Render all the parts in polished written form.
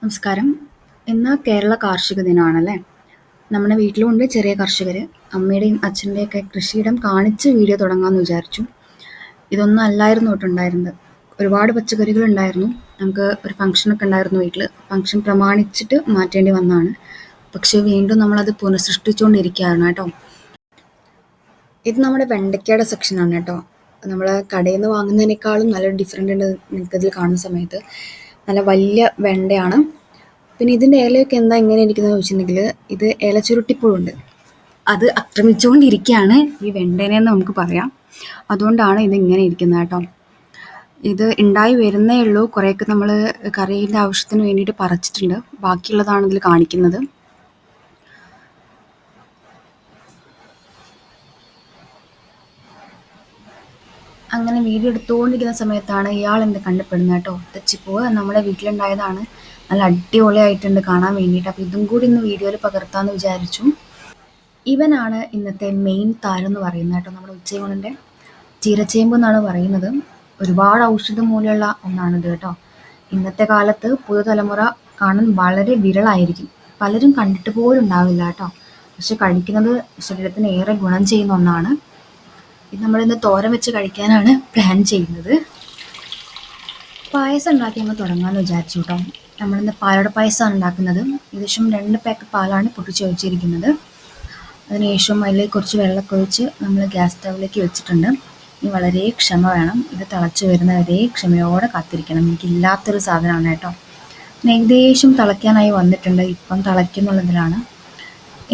നമസ്കാരം. ഇന്ന് കേരള കാർഷിക ദിനമാണല്ലേ. നമ്മുടെ വീട്ടിലുമുണ്ട് ചെറിയ കർഷകർ. അമ്മയുടെയും അച്ഛൻ്റെയൊക്കെ കൃഷിയിടം കാണിച്ച് വീഡിയോ തുടങ്ങാമെന്ന് വിചാരിച്ചു. ഇതൊന്നും അല്ലായിരുന്നു കേട്ടുണ്ടായിരുന്നത്. ഒരുപാട് പച്ചക്കറികൾ ഉണ്ടായിരുന്നു. നമുക്ക് ഒരു ഫംഗ്ഷനൊക്കെ ഉണ്ടായിരുന്നു വീട്ടിൽ. ഫംഗ്ഷൻ പ്രമാണിച്ചിട്ട് മാറ്റേണ്ടി വന്നതാണ്. പക്ഷേ വീണ്ടും നമ്മളത് പുനഃസൃഷ്ടിച്ചുകൊണ്ടിരിക്കുകയാണ് കേട്ടോ. ഇത് നമ്മുടെ വെണ്ടയ്ക്കയുടെ സെക്ഷനാണ് കേട്ടോ. നമ്മൾ കടയിൽ നിന്ന് വാങ്ങുന്നതിനേക്കാളും നല്ല ഡിഫറെൻ്റ് ഉണ്ട് നിങ്ങൾക്കതിൽ കാണുന്ന സമയത്ത്. നല്ല വലിയ വെണ്ടയാണ്. പിന്നെ ഇതിൻ്റെ ഇലയൊക്കെ എന്താ ഇങ്ങനെ ഇരിക്കുന്നത് ചോദിച്ചിട്ടുണ്ടെങ്കിൽ ഇത് ഇലച്ചുരുട്ടിപ്പുഴുണ്ട്. അത് ആക്രമിച്ചുകൊണ്ടിരിക്കുകയാണ് ഈ വെണ്ടേനെന്ന് നമുക്ക് പറയാം. അതുകൊണ്ടാണ് ഇത് ഇങ്ങനെ ഇരിക്കുന്നത് കേട്ടോ. ഇത് ഉണ്ടായി വരുന്നേ ഉള്ളൂ. കുറേയൊക്കെ നമ്മൾ കറിയുടെ ആവശ്യത്തിന് വേണ്ടിയിട്ട് പറിച്ചിട്ടുണ്ട്. ബാക്കിയുള്ളതാണ് ഇതിൽ കാണിക്കുന്നത്. അങ്ങനെ വീഡിയോ എടുത്തുകൊണ്ടിരിക്കുന്ന സമയത്താണ് ഇയാൾ എന്നെ കണ്ടുപെടുന്നത് കേട്ടോ. തെച്ചിപ്പൂവ് നമ്മുടെ വീട്ടിലുണ്ടായതാണ്. നല്ല അടിപൊളിയായിട്ടുണ്ട് കാണാൻ വേണ്ടിയിട്ട്. അപ്പോൾ ഇതും കൂടി ഇന്ന് വീഡിയോയിൽ പകർത്താമെന്ന് വിചാരിച്ചു. ഇവനാണ് ഇന്നത്തെ മെയിൻ താരം എന്ന് പറയുന്നത് കേട്ടോ. നമ്മുടെ ഉച്ചയൂണിൻ്റെ ചീരച്ചേമ്പ് എന്നാണ് പറയുന്നത്. ഒരുപാട് ഔഷധ മൂല്യമുള്ള ഒന്നാണിത് കേട്ടോ. ഇന്നത്തെ കാലത്ത് പുതുതലമുറ കാണാൻ വളരെ വിരളായിരിക്കും. പലരും കണ്ടിട്ട് പോലും ഉണ്ടാവില്ല കേട്ടോ. പക്ഷെ കഴിക്കുന്നത് ശരീരത്തിന് ഏറെ ഗുണം ചെയ്യുന്ന ഒന്നാണ്. ഇത് നമ്മളിന്ന് തോരൻ വെച്ച് കഴിക്കാനാണ് പ്ലാൻ ചെയ്യുന്നത്. പായസം ഉണ്ടാക്കി അങ്ങ് തുടങ്ങാമെന്ന് വിചാരിച്ചു കേട്ടോ. നമ്മളിന്ന് പാലട പായസമാണ് ഉണ്ടാക്കുന്നത്. ഏകദേശം 2 പാക്ക് പാലാണ് പൊട്ടിച്ച് വെച്ചിരിക്കുന്നത്. അതിനുശേഷം അതിലേക്ക് കുറച്ച് വെള്ളമൊക്കെ ഒഴിച്ച് നമ്മൾ ഗ്യാസ് സ്റ്റൗവിലേക്ക് വെച്ചിട്ടുണ്ട്. ഇനി വളരെ ക്ഷമ വേണം. ഇത് തിളച്ച് വരുന്നവരെ ക്ഷമയോടെ കാത്തിരിക്കണം. എനിക്കില്ലാത്തൊരു സാധനമാണ് കേട്ടോ. ഏകദേശം തിളയ്ക്കാനായി വന്നിട്ടുണ്ട്. ഇപ്പം തിളയ്ക്കുന്നുള്ളതിലാണ്.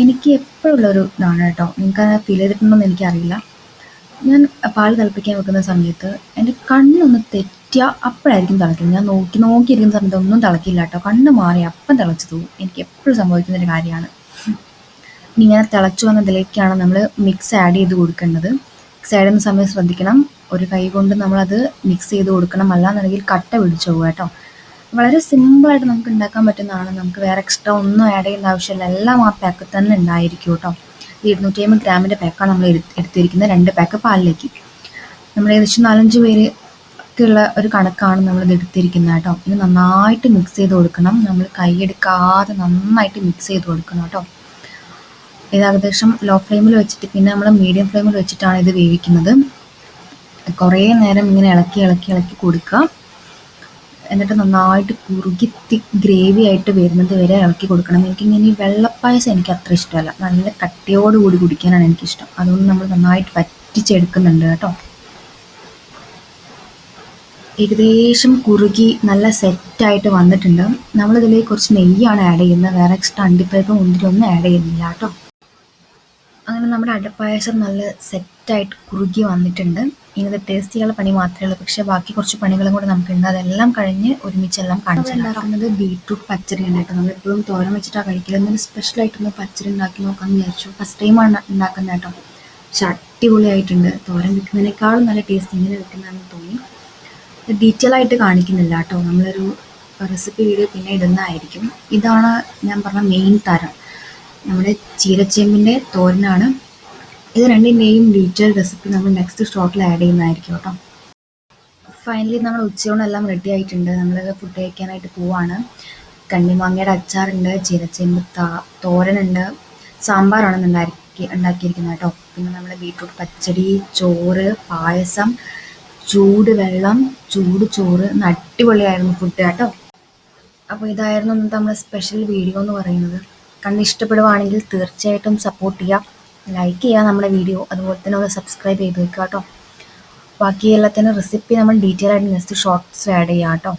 എനിക്ക് എപ്പോഴുള്ളൊരു ഇതാണ് കേട്ടോ. നിങ്ങൾക്കത് ഫീൽ ചെയ്തിട്ടുണ്ടോയെന്ന് എനിക്കറിയില്ല. ഞാൻ പാൽ തിളപ്പിക്കാൻ വെക്കുന്ന സമയത്ത് എൻ്റെ കണ്ണൊന്ന് തെറ്റിയാൽ അപ്പോഴായിരിക്കും തിളയ്ക്കുന്നത്. ഞാൻ നോക്കിയിരിക്കുന്ന സമയത്ത് ഒന്നും തിളക്കില്ല കേട്ടോ. കണ്ണ് മാറി അപ്പം തിളച്ച് പോകും. എനിക്ക് എപ്പോഴും സംഭവിക്കുന്നൊരു കാര്യമാണ്. ഇനി ഇങ്ങനെ തിളച്ചു വന്നതിലേക്കാണ് നമ്മൾ മിക്സ് ആഡ് ചെയ്ത് കൊടുക്കേണ്ടത്. മിക്സ് ആഡ് ചെയ്യുന്ന സമയത്ത് ശ്രദ്ധിക്കണം. ഒരു കൈ കൊണ്ട് നമ്മളത് മിക്സ് ചെയ്ത് കൊടുക്കണം. അല്ലാന്നുണ്ടെങ്കിൽ കട്ട പിടിച്ചു പോകും കേട്ടോ. വളരെ സിമ്പിളായിട്ട് നമുക്ക് ഉണ്ടാക്കാൻ പറ്റുന്നതാണ്. നമുക്ക് വേറെ എക്സ്ട്രാ ഒന്നും ആഡ് ചെയ്യേണ്ട ആവശ്യമില്ല. എല്ലാം ആ പാക്കിൽ തന്നെ ഉണ്ടായിരിക്കും കേട്ടോ. 250 ഗ്രാമിൻ്റെ പാക്കാണ് നമ്മൾ എടുത്തിരിക്കുന്നത് 2 പാക്ക് പാലിലേക്ക്. നമ്മൾ ഏകദേശം 4-5 പേർക്കുള്ള ഒരു കണക്കാണ് നമ്മളിത് എടുത്തിരിക്കുന്നത് കേട്ടോ. ഇത് നന്നായിട്ട് മിക്സ് ചെയ്ത് കൊടുക്കണം. നമ്മൾ കൈയെടുക്കാതെ നന്നായിട്ട് മിക്സ് ചെയ്ത് കൊടുക്കണം കേട്ടോ. ഇത് ഏകദേശം ലോ ഫ്ലെയിമിൽ വെച്ചിട്ട് പിന്നെ നമ്മൾ മീഡിയം ഫ്ലെയിമിൽ വെച്ചിട്ടാണ് ഇത് വേവിക്കുന്നത്. കുറേ നേരം ഇങ്ങനെ ഇളക്കി കൊടുക്കുക. എന്നിട്ട് നന്നായിട്ട് കുറുകി തിക്ക് ഗ്രേവി ആയിട്ട് വരുന്നത് വരെ ഇളക്കി കൊടുക്കണം. എനിക്കിങ്ങനെ ഈ വെള്ളപ്പായസം എനിക്ക് അത്ര ഇഷ്ടമല്ല. നല്ല കട്ടിയോടുകൂടി കുടിക്കാനാണ് എനിക്കിഷ്ടം. അതുകൊണ്ട് നമ്മൾ നന്നായിട്ട് വറ്റിച്ചെടുക്കുന്നുണ്ട് കേട്ടോ. ഏകദേശം കുറുകി നല്ല സെറ്റായിട്ട് വന്നിട്ടുണ്ട്. നമ്മളിതിലേക്ക് കുറച്ച് നെയ്യാണ് ആഡ് ചെയ്യുന്നത്. വേറെ എക്സ്ട്രാ അണ്ടിപ്പരിപ്പ് മുന്തിരി ഒന്നും ആഡ് ചെയ്യുന്നില്ല കേട്ടോ. അങ്ങനെ നമ്മുടെ അടപ്പായസം നല്ല സെറ്റായിട്ട് കുറുകി വന്നിട്ടുണ്ട്. ഇനി ഇത് ടേസ്റ്റ് ചെയ്യാനുള്ള പണി മാത്രമേ ഉള്ളൂ. പക്ഷേ ബാക്കി കുറച്ച് പണികളും കൂടെ നമുക്കുണ്ട്. അതെല്ലാം കഴിഞ്ഞ് ഒരുമിച്ചെല്ലാം കാണിച്ചു ഉണ്ടാക്കുന്നത് ബീട്രൂട്ട് പച്ചടിയാണ് കേട്ടോ. നമ്മളെപ്പോഴും തോരൻ വെച്ചിട്ടാണ് കഴിക്കില്ല. എന്തെങ്കിലും സ്പെഷ്യലായിട്ടൊന്ന് പച്ചടി ഉണ്ടാക്കി നോക്കാമെന്ന് വിചാരിച്ചു. ഫസ്റ്റ് ടൈമാണ് ഉണ്ടാക്കുന്നത് കേട്ടോ. പക്ഷെ അടിപൊളിയായിട്ടുണ്ട്. തോരൻ വെക്കുന്നതിനേക്കാളും നല്ല ടേസ്റ്റ് ഇങ്ങനെ വെക്കുന്നതാണെന്ന് തോന്നി. ഡീറ്റെയിൽ ആയിട്ട് കാണിക്കുന്നില്ല കേട്ടോ. നമ്മളൊരു റെസിപ്പി വീഡിയോ പിന്നെ ഇടുന്നതായിരിക്കും. ഇതാണ് ഞാൻ പറഞ്ഞ മെയിൻ താരം. നമ്മുടെ ചീരച്ചേമ്പിൻ്റെ തോരനാണ്. ഇത് രണ്ടിൻ്റെയും ഡീറ്റെയിൽ റെസിപ്പി നമ്മൾ നെക്സ്റ്റ് ഷോട്ടിൽ ആഡ് ചെയ്യുന്നതായിരിക്കും കേട്ടോ. ഫൈനലി നമ്മൾ ഉച്ചയൂണെല്ലാം റെഡി ആയിട്ടുണ്ട്. നമ്മൾ ഫുഡ് കഴിക്കാനായിട്ട് പോവാണ്. കണ്ണിമാങ്ങയുടെ അച്ചാറുണ്ട്, ചീരച്ചേമ്പ് തോരനുണ്ട്, സാമ്പാറാണ് ഉണ്ടാക്കിയിരിക്കുന്നത് കേട്ടോ. പിന്നെ നമ്മുടെ ബീട്രൂട്ട് പച്ചടി, ചോറ്, പായസം, ചൂട് വെള്ളം, ചൂട് ചോറ്. അടിപൊളിയായിരുന്നു ഫുഡ് കേട്ടോ. അപ്പോൾ ഇതായിരുന്നു ഇന്നത്തെ നമ്മുടെ സ്പെഷ്യൽ വീഡിയോ എന്ന് പറയുന്നത്. ഇഷ്ടപ്പെടുവാണെങ്കിൽ തീർച്ചയായിട്ടും സപ്പോർട്ട് ചെയ്യുക, ലൈക്ക് ചെയ്യുക നമ്മുടെ വീഡിയോ. അതുപോലെ തന്നെ ഒന്ന് സബ്സ്ക്രൈബ് ചെയ്ത് വെക്കുക കേട്ടോ. ബാക്കി എല്ലാത്തിനും റെസിപ്പി നമ്മൾ ഡീറ്റെയിൽ ആയിട്ട് നെക്സ്റ്റ് ഷോർട്ട്സ് ആഡ് ചെയ്യാം കേട്ടോ.